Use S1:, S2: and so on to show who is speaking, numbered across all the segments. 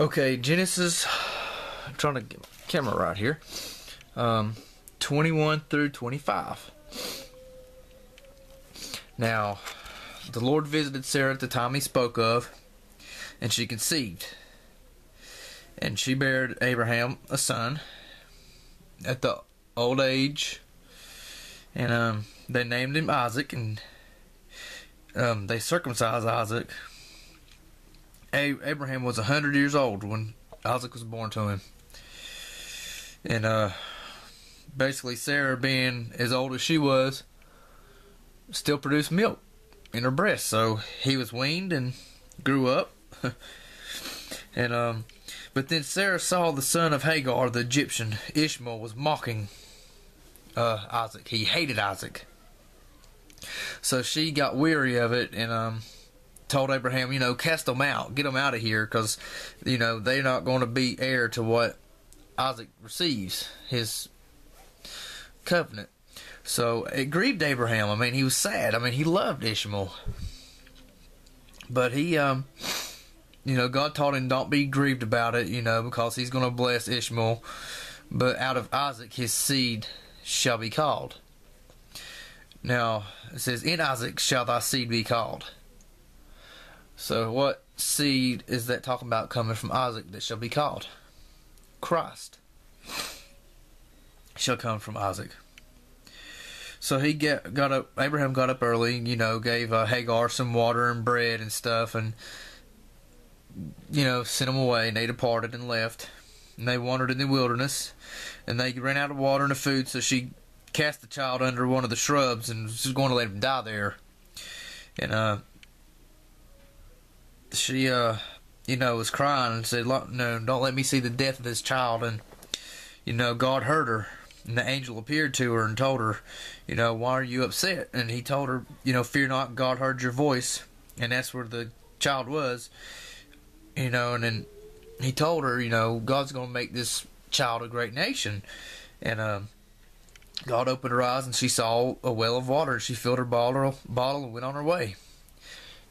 S1: Okay, Genesis, I'm trying to get my camera right here. 21 through 25. Now, the Lord visited Sarah at the time he spoke of, and she conceived. And she bare Abraham a son at the old age. And they named him Isaac, and they circumcised Isaac. Abraham was 100 years old when Isaac was born to him. And basically Sarah, being as old as she was, still produced milk in her breast. So he was weaned and grew up. And but then Sarah saw the son of Hagar, the Egyptian, Ishmael, was mocking Isaac. He hated Isaac. So she got weary of it and told Abraham, cast them out, get them out of here, because, they're not going to be heir to what Isaac receives, his covenant. So it grieved Abraham. I mean, he was sad. I mean, he loved Ishmael. But he, God told him, don't be grieved about it, because he's going to bless Ishmael. But out of Isaac, his seed shall be called. Now, it says, in Isaac shall thy seed be called. So what seed is that talking about coming from Isaac that shall be called? Christ shall come from Isaac. So he got up. Abraham got up early, gave Hagar some water and bread and stuff, and sent them away. And they departed and left, and they wandered in the wilderness, and they ran out of water and of food. So she cast the child under one of the shrubs and was just going to let him die there. And she was crying and said, no, don't let me see the death of this child. And God heard her, and the angel appeared to her and told her, why are you upset? And he told her, fear not, God heard your voice. And that's where the child was, and then he told her, God's going to make this child a great nation. And God opened her eyes, and she saw a well of water. She filled her bottle and went on her way.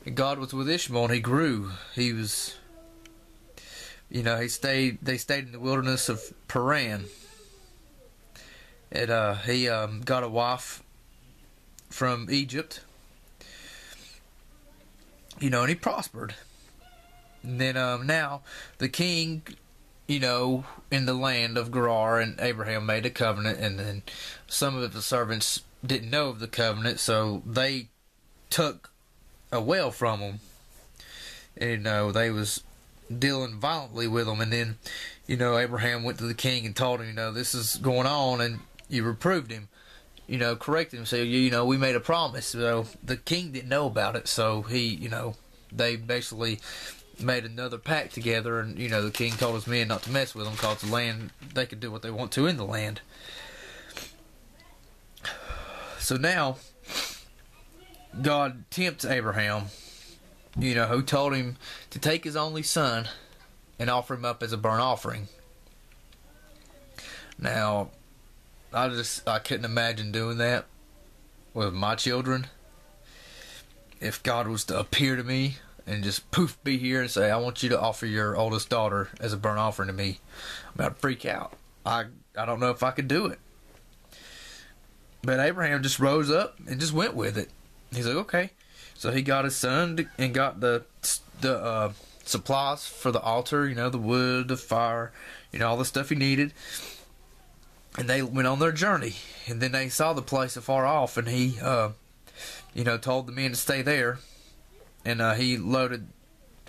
S1: And God was with Ishmael, and he grew. He was, they stayed in the wilderness of Paran. And he got a wife from Egypt, and he prospered. And then now the king, in the land of Gerar, and Abraham made a covenant, and then some of the servants didn't know of the covenant, so they took a well from him, and they was dealing violently with him. And then Abraham went to the king and told him, this is going on, and you reproved him, corrected him, said, we made a promise. So the king didn't know about it, so he, they basically made another pact together, and the king told his men not to mess with them, because the land, they could do what they want to in the land. So now God tempts Abraham, who told him to take his only son and offer him up as a burnt offering. Now, I couldn't imagine doing that with my children. If God was to appear to me and just poof, be here and say, I want you to offer your oldest daughter as a burnt offering to me, I'm about to freak out. I don't know if I could do it. But Abraham just rose up and just went with it. He's like, okay. So he got his son and got the supplies for the altar, the wood, the fire, all the stuff he needed. And they went on their journey. And then they saw the place afar off, and he, told the men to stay there. And he loaded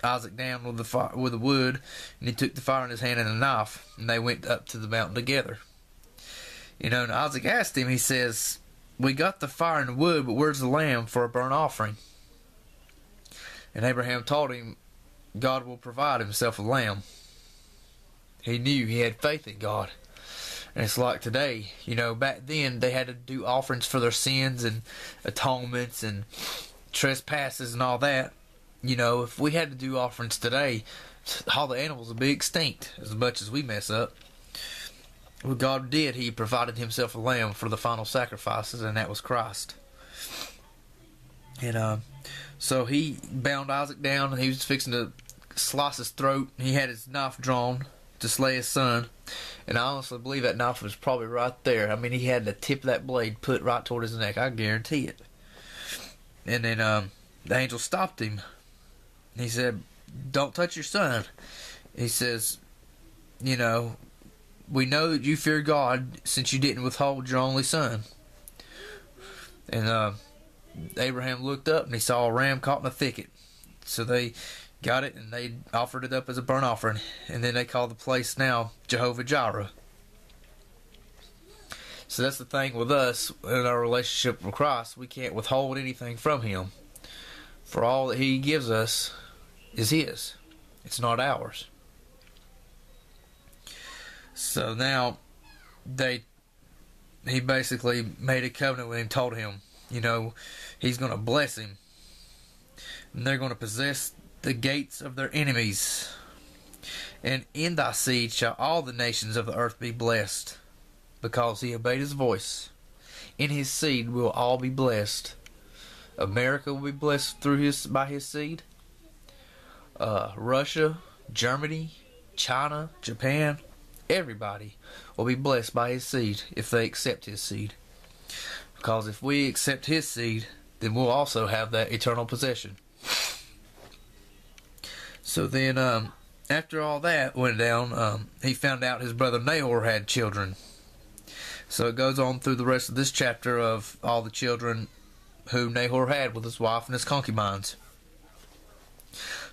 S1: Isaac down with the wood, and he took the fire in his hand and a knife, and they went up to the mountain together. And Isaac asked him, he says, we got the fire and the wood, but where's the lamb for a burnt offering? And Abraham told him, God will provide himself a lamb. He knew, he had faith in God. And it's like today, back then they had to do offerings for their sins and atonements and trespasses and all that. If we had to do offerings today, all the animals would be extinct as much as we mess up. What God did, he provided himself a lamb for the final sacrifices, and that was Christ. And so he bound Isaac down, and he was fixing to slice his throat. He had his knife drawn to slay his son. And I honestly believe that knife was probably right there. I mean, he had the tip of that blade put right toward his neck. I guarantee it. And then the angel stopped him. He said, "Don't touch your son." He says, "You know, we know that you fear God since you didn't withhold your only son." And Abraham looked up and he saw a ram caught in a thicket. So they got it and they offered it up as a burnt offering. And then they call the place now Jehovah Jireh. So that's the thing with us in our relationship with Christ. We can't withhold anything from Him. For all that He gives us is His. It's not ours. So now he basically made a covenant with him, told him, you know, he's going to bless him. And they're going to possess the gates of their enemies. And in thy seed shall all the nations of the earth be blessed, because he obeyed his voice. In his seed will all be blessed. America will be blessed by his seed. Russia, Germany, China, Japan, everybody will be blessed by his seed if they accept his seed. Because if we accept his seed, then we'll also have that eternal possession. So then, after all that went down, he found out his brother Nahor had children. So it goes on through the rest of this chapter of all the children who Nahor had with his wife and his concubines.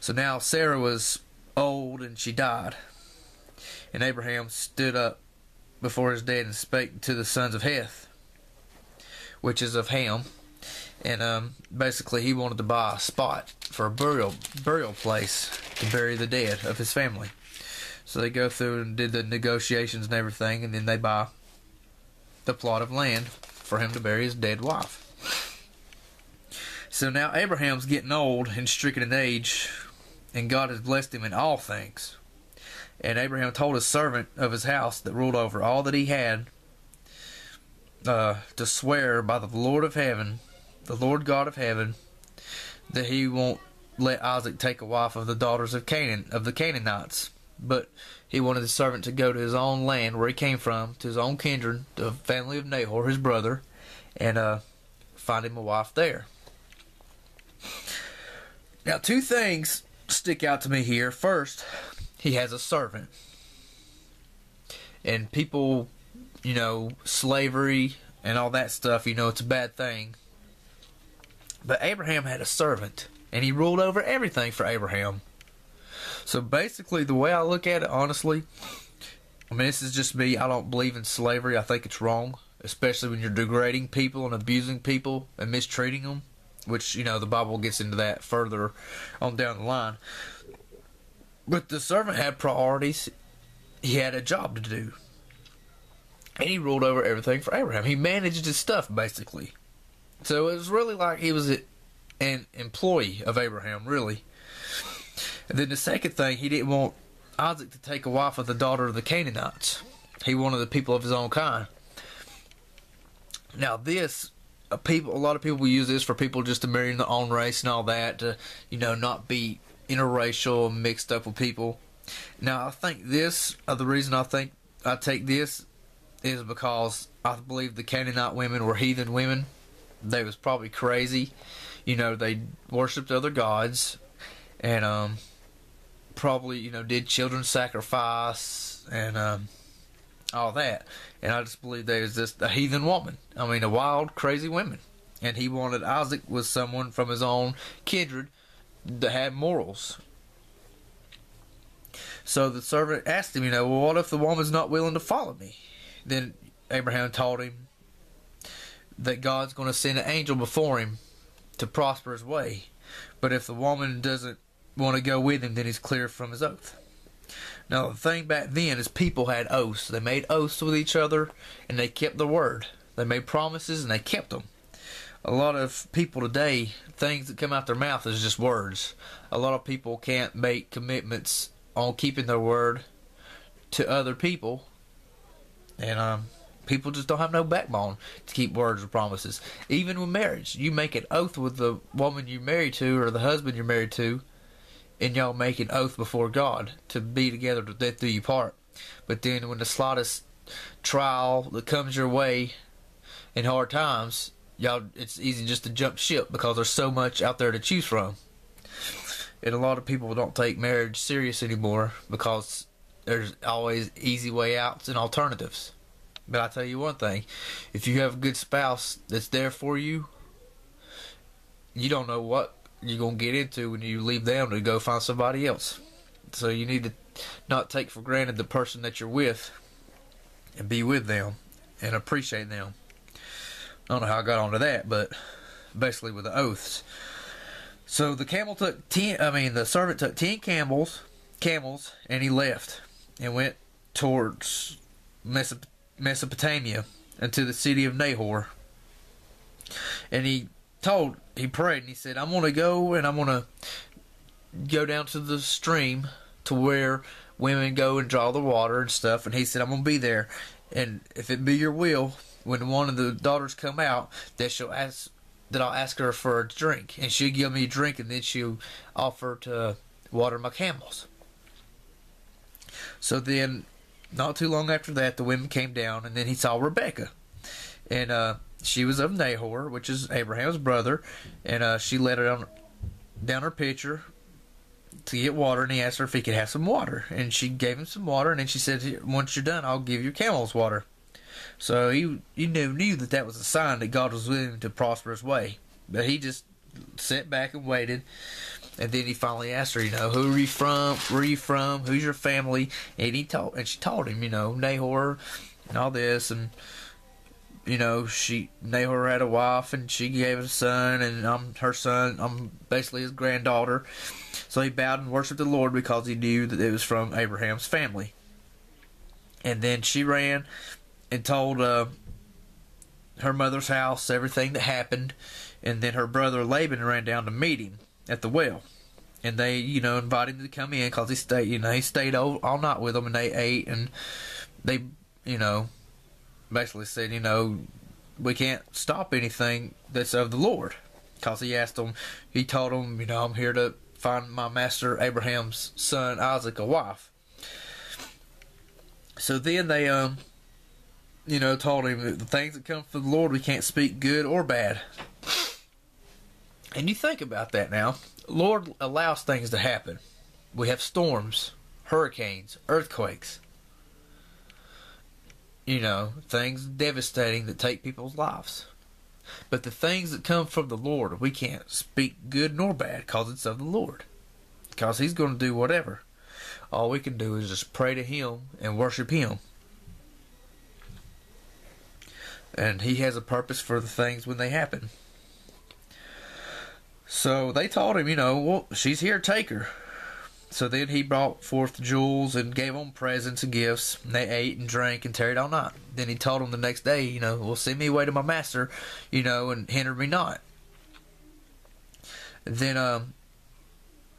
S1: So now Sarah was old and she died. And Abraham stood up before his dead and spake to the sons of Heth, which is of Ham. And basically he wanted to buy a spot for a burial place to bury the dead of his family. So they go through and did the negotiations and everything, and then they buy the plot of land for him to bury his dead wife. So now Abraham's getting old and stricken in age, and God has blessed him in all things. And Abraham told his servant of his house that ruled over all that he had, to swear by the Lord of heaven, the Lord God of heaven, that he won't let Isaac take a wife of the daughters of Canaan, of the Canaanites. But he wanted the servant to go to his own land where he came from, to his own kindred, the family of Nahor, his brother, and find him a wife there. Now, two things stick out to me here. First, he has a servant. And people, you know, slavery and all that stuff, you know, it's a bad thing. But Abraham had a servant, and he ruled over everything for Abraham. So basically, the way I look at it, honestly, I mean, this is just me. I don't believe in slavery. I think it's wrong, especially when you're degrading people and abusing people and mistreating them, which, you know, the Bible gets into that further on down the line. But the servant had priorities. He had a job to do. And he ruled over everything for Abraham. He managed his stuff, basically. So it was really like he was an employee of Abraham, really. And then the second thing, he didn't want Isaac to take a wife of the daughter of the Canaanites. He wanted the people of his own kind. Now this, a lot of people use this for people just to marry in their own race and all that, to, you know, not be interracial, mixed up with people. Now I think this, the reason I think I take this is because I believe the Canaanite women were heathen women. They was probably crazy. You know, they worshipped other gods. And probably, you know, did children's sacrifice and all that. And I just believe they was just a heathen woman. I mean, a wild, crazy woman. And he wanted Isaac with someone from his own kindred that had morals. So the servant asked him, you know, well, what if the woman's not willing to follow me? Then Abraham told him that God's going to send an angel before him to prosper his way. But if the woman doesn't want to go with him, then he's clear from his oath. Now, the thing back then is people had oaths. They made oaths with each other, and they kept their word. They made promises, and they kept them. A lot of people today, things that come out their mouth is just words. A lot of people can't make commitments on keeping their word to other people. And people just don't have no backbone to keep words or promises. Even with marriage, you make an oath with the woman you're married to or the husband you're married to, and y'all make an oath before God to be together to death do you part. But then when the slightest trial that comes your way in hard times, y'all, it's easy just to jump ship because there's so much out there to choose from. And a lot of people don't take marriage serious anymore because there's always easy way outs and alternatives. But I tell you one thing, if you have a good spouse that's there for you, you don't know what you're going to get into when you leave them to go find somebody else. So you need to not take for granted the person that you're with and be with them and appreciate them. I don't know how I got onto that, but basically with the oaths. So the servant took 10 camels, and he left and went towards Mesopotamia and to the city of Nahor. And he prayed, and he said, I'm going to go, and I'm going to go down to the stream to where women go and draw the water and stuff. And he said, I'm going to be there, and if it be your will, when one of the daughters come out, that I'll ask her for a drink, and she'll give me a drink, and then she'll offer to water my camels. So then, not too long after that, the women came down, and then he saw Rebecca, and she was of Nahor, which is Abraham's brother, and she let her down her pitcher to get water, and he asked her if he could have some water, and she gave him some water, and then she said, once you're done, I'll give your camels water. So he knew that was a sign that God was with him to prosper his way. But he just sat back and waited. And then he finally asked her, who are you from? Where are you from? Who's your family? And she told him, Nahor and all this. And, Nahor had a wife and she gave a son, and I'm her son. I'm basically his granddaughter. So he bowed and worshipped the Lord because he knew that it was from Abraham's family. And then she ran and told her mother's house everything that happened, and then her brother Laban ran down to meet him at the well, and they invited him to come in because he stayed all night with them, and they ate, and they basically said we can't stop anything that's of the Lord, because he told them I'm here to find my master Abraham's son Isaac a wife. So then they told him that the things that come from the Lord, we can't speak good or bad. And you think about that now. Lord allows things to happen. We have storms, hurricanes, earthquakes. Things devastating that take people's lives. But the things that come from the Lord, we can't speak good nor bad because it's of the Lord. Because He's going to do whatever. All we can do is just pray to Him and worship Him. And He has a purpose for the things when they happen. So they told him, well, she's here, take her. So then he brought forth jewels and gave them presents and gifts. And they ate and drank and tarried all night. Then he told them the next day, well, send me away to my master, and hinder me not. Then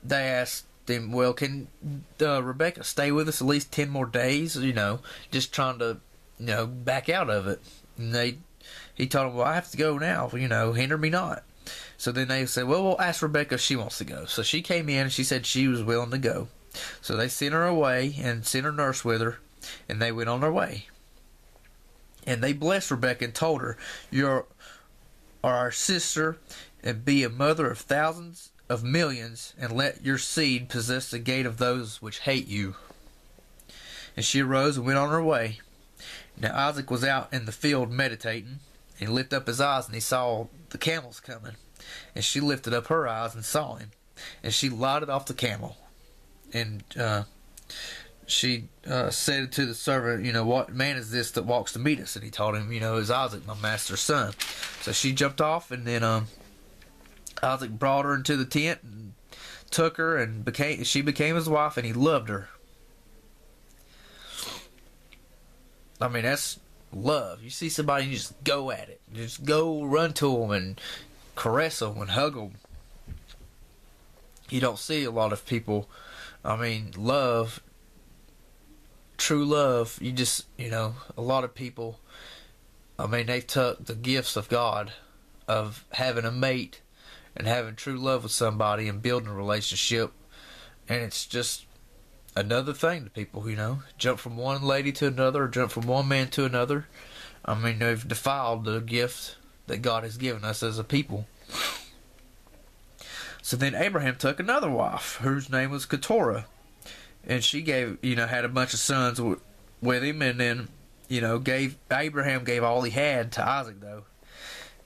S1: they asked him, well, can Rebecca stay with us at least 10 more days? Just trying to, back out of it. And he told them, well, I have to go now, hinder me not. So then they said, well, we'll ask Rebecca if she wants to go. So she came in and she said she was willing to go. So they sent her away and sent her nurse with her, and they went on their way. And they blessed Rebecca and told her, you are our sister, and be a mother of thousands of millions, and let your seed possess the gate of those which hate you. And she arose and went on her way. Now Isaac was out in the field meditating, and he lifted up his eyes, and he saw the camels coming. And she lifted up her eyes and saw him, and she lighted off the camel. And she said to the servant, what man is this that walks to meet us? And he told him, it's Isaac, my master's son. So she jumped off, and then Isaac brought her into the tent and took her, and she became his wife, and he loved her. I mean, that's love. You see somebody, you just go at it. You just go run to them and caress them and hug them. You don't see a lot of people. Love, true love. You just, a lot of people. They took the gifts of God, of having a mate and having true love with somebody and building a relationship, And it's just another thing to people, you know. Jump from one lady to another, or jump from one man to another. I mean, they've defiled the gift that God has given us as a people. So then Abraham took another wife, whose name was Keturah. And she had a bunch of sons with him, and then, Abraham gave all he had to Isaac, though.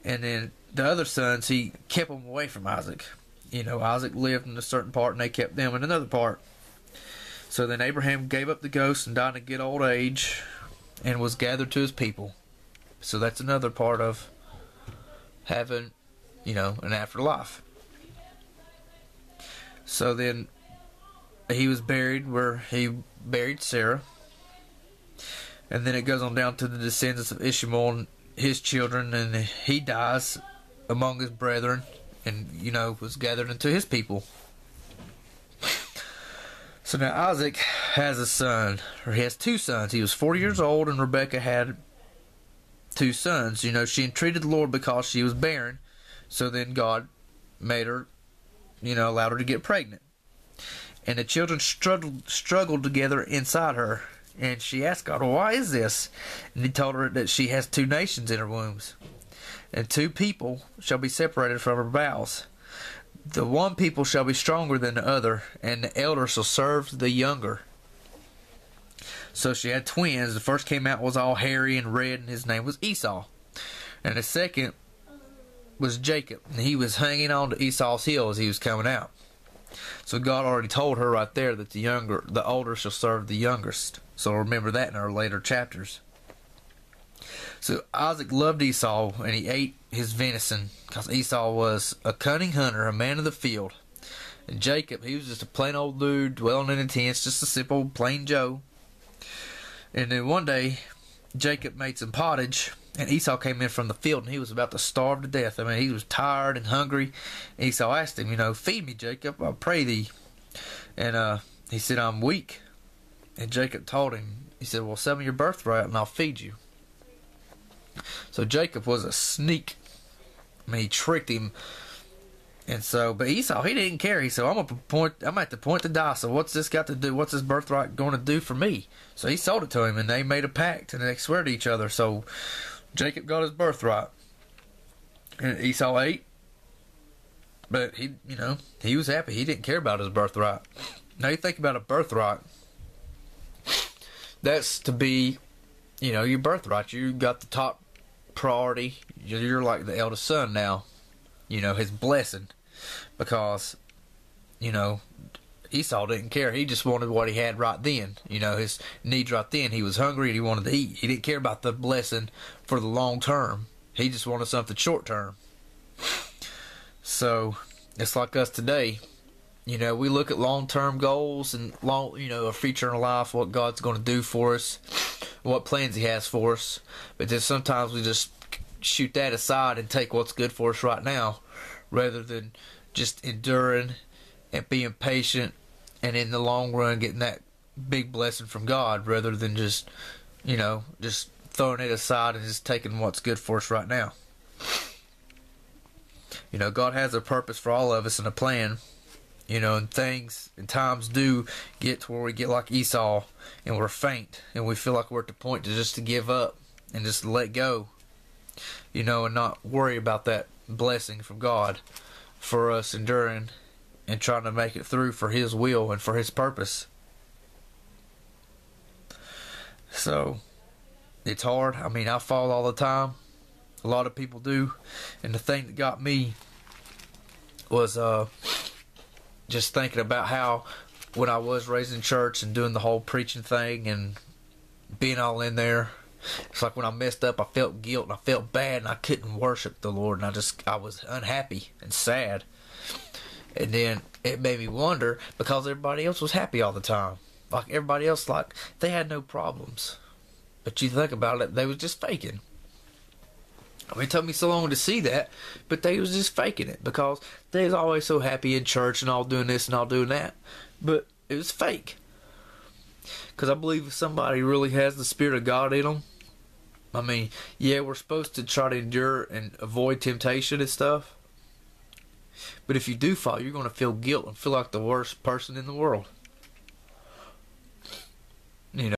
S1: And then the other sons, he kept them away from Isaac. Isaac lived in a certain part, and they kept them in another part. So then Abraham gave up the ghost and died in a good old age, and was gathered to his people. So that's another part of having, an afterlife. So then he was buried where he buried Sarah. And then it goes on down to the descendants of Ishmael and his children, and he dies among his brethren and, was gathered into his people. So now Isaac has a son, or he has two sons. He was 40 years old, and Rebekah had two sons. She entreated the Lord because she was barren. So then God made her, allowed her to get pregnant. And the children struggled together inside her. And she asked God, well, why is this? And he told her that she has two nations in her wombs. And two people shall be separated from her bowels. The one people shall be stronger than the other, and the elder shall serve the younger. So she had twins. The first came out was all hairy and red, and his name was Esau. And the second was Jacob, and he was hanging on to Esau's heel as he was coming out. So God already told her right there that the older shall serve the youngest. So remember that in our later chapters. So Isaac loved Esau, and he ate his venison, because Esau was a cunning hunter, a man of the field. And Jacob, he was just a plain old dude dwelling in the tents, just a simple plain Joe. And then one day, Jacob made some pottage, and Esau came in from the field, and he was about to starve to death. I mean, he was tired and hungry. And Esau asked him, feed me, Jacob, I pray thee. And he said, I'm weak. And Jacob told him, he said, well, sell me your birthright, and I'll feed you. So Jacob was a sneak. I mean, he tricked him. And so, but Esau, he didn't care. He said, I'm at the point to die. So what's this got to do? What's this birthright going to do for me? So he sold it to him, and they made a pact, and they swear to each other. So Jacob got his birthright, and Esau ate. But he was happy. He didn't care about his birthright. Now you think about a birthright. That's to be, your birthright. You got the top priority. You're like the eldest son now. His blessing. Because, Esau didn't care. He just wanted what he had right then. His needs right then. He was hungry and he wanted to eat. He didn't care about the blessing for the long term. He just wanted something short term. So, it's like us today. We look at long-term goals and a future in life, what God's going to do for us, what plans He has for us. But then sometimes we just shoot that aside and take what's good for us right now, rather than just enduring and being patient, and in the long run getting that big blessing from God, rather than just throwing it aside and just taking what's good for us right now. God has a purpose for all of us and a plan. And things and times do get to where we get like Esau and we're faint and we feel like we're at the point to give up and just let go, and not worry about that blessing from God for us enduring and trying to make it through for His will and for His purpose. So, it's hard. I mean, I fall all the time. A lot of people do. And the thing that got me was, just thinking about how when I was raised in church and doing the whole preaching thing and being all in there, it's like when I messed up, I felt guilt and I felt bad and I couldn't worship the Lord, and I was unhappy and sad. And then it made me wonder, because everybody else was happy all the time. Like everybody else, like they had no problems. But you think about it, they was just faking. I mean, it took me so long to see that, but they was just faking it, because they was always so happy in church and all doing this and all doing that. But it was fake. Because I believe if somebody really has the Spirit of God in them, I mean, yeah, we're supposed to try to endure and avoid temptation and stuff. But if you do fall, you're going to feel guilt and feel like the worst person in the world.